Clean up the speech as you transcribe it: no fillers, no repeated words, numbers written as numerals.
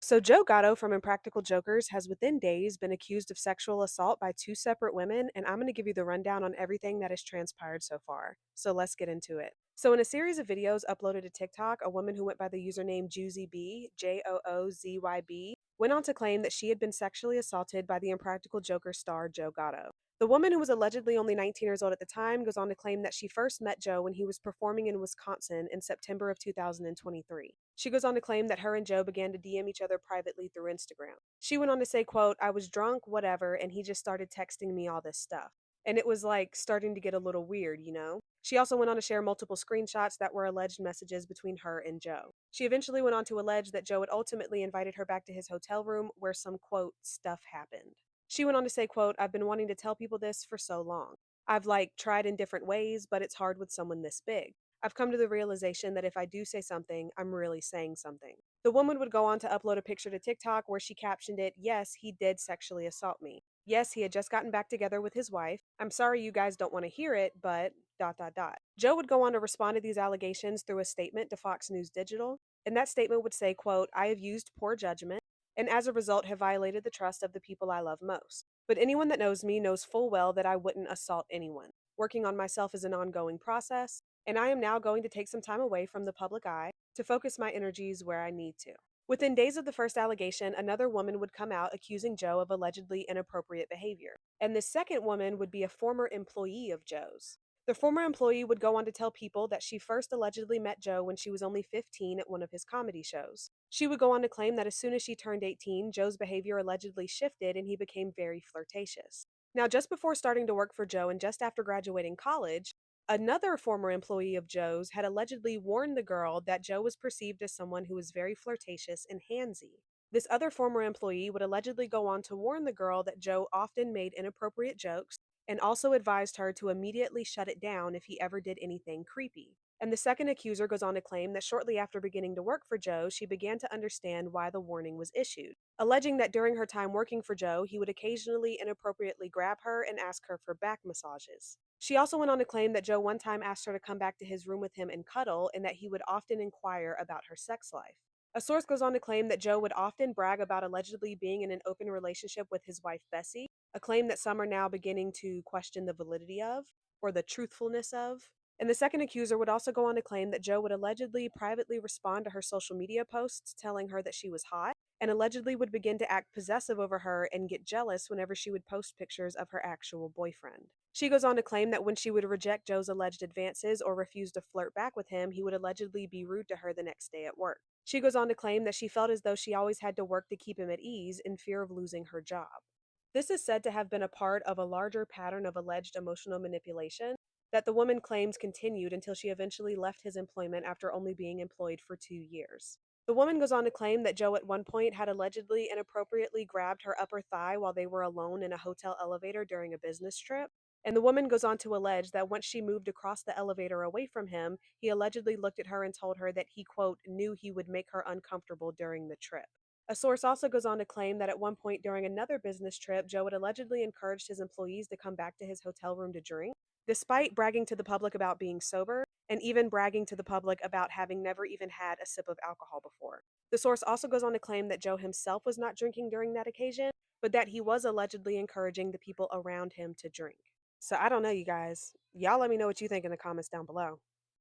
So, Joe Gatto from Impractical Jokers has within days been accused of sexual assault by two separate women, and I'm going to give you the rundown on everything that has transpired so far. So, let's get into it. So, in a series of videos uploaded to TikTok, a woman who went by the username JoozyB, JOOZYB, went on to claim that she had been sexually assaulted by the Impractical Joker star Joe Gatto. The woman, who was allegedly only 19 years old at the time, goes on to claim that she first met Joe when he was performing in Wisconsin in September of 2023. She goes on to claim that her and Joe began to DM each other privately through Instagram. She went on to say, quote, "I was drunk, whatever, and he just started texting me all this stuff." And it was like starting to get a little weird, you know? She also went on to share multiple screenshots that were alleged messages between her and Joe. She eventually went on to allege that Joe had ultimately invited her back to his hotel room where some, quote, stuff happened. She went on to say, quote, "I've been wanting to tell people this for so long. I've tried in different ways, but it's hard with someone this big. I've come to the realization that if I do say something, I'm really saying something." The woman would go on to upload a picture to TikTok where she captioned it, "Yes, he did sexually assault me. Yes, he had just gotten back together with his wife. I'm sorry you guys don't want to hear it, but dot dot dot." Joe would go on to respond to these allegations through a statement to Fox News Digital, and that statement would say, quote, "I have used poor judgment and as a result have violated the trust of the people I love most. But anyone that knows me knows full well that I wouldn't assault anyone. Working on myself is an ongoing process, and I am now going to take some time away from the public eye to focus my energies where I need to." Within days of the first allegation, another woman would come out accusing Joe of allegedly inappropriate behavior. And this second woman would be a former employee of Joe's. The former employee would go on to tell people that she first allegedly met Joe when she was only 15 at one of his comedy shows. She would go on to claim that as soon as she turned 18, Joe's behavior allegedly shifted and he became very flirtatious. Now, just before starting to work for Joe and just after graduating college, another former employee of Joe's had allegedly warned the girl that Joe was perceived as someone who was very flirtatious and handsy. This other former employee would allegedly go on to warn the girl that Joe often made inappropriate jokes and also advised her to immediately shut it down if he ever did anything creepy. And the second accuser goes on to claim that shortly after beginning to work for Joe, she began to understand why the warning was issued, alleging that during her time working for Joe, he would occasionally inappropriately grab her and ask her for back massages. She also went on to claim that Joe one time asked her to come back to his room with him and cuddle, and that he would often inquire about her sex life. A source goes on to claim that Joe would often brag about allegedly being in an open relationship with his wife Bessie, a claim that some are now beginning to question the validity of, or the truthfulness of. And the second accuser would also go on to claim that Joe would allegedly privately respond to her social media posts telling her that she was hot, and allegedly would begin to act possessive over her and get jealous whenever she would post pictures of her actual boyfriend. She goes on to claim that when she would reject Joe's alleged advances or refuse to flirt back with him, he would allegedly be rude to her the next day at work. She goes on to claim that she felt as though she always had to work to keep him at ease in fear of losing her job. This is said to have been a part of a larger pattern of alleged emotional manipulation that the woman claims continued until she eventually left his employment after only being employed for 2 years. The woman goes on to claim that Joe at one point had allegedly inappropriately grabbed her upper thigh while they were alone in a hotel elevator during a business trip. And the woman goes on to allege that once she moved across the elevator away from him, he allegedly looked at her and told her that he, quote, knew he would make her uncomfortable during the trip. A source also goes on to claim that at one point during another business trip, Joe had allegedly encouraged his employees to come back to his hotel room to drink, despite bragging to the public about being sober and even bragging to the public about having never even had a sip of alcohol before. The source also goes on to claim that Joe himself was not drinking during that occasion, but that he was allegedly encouraging the people around him to drink. So I don't know, you guys. Y'all let me know what you think in the comments down below.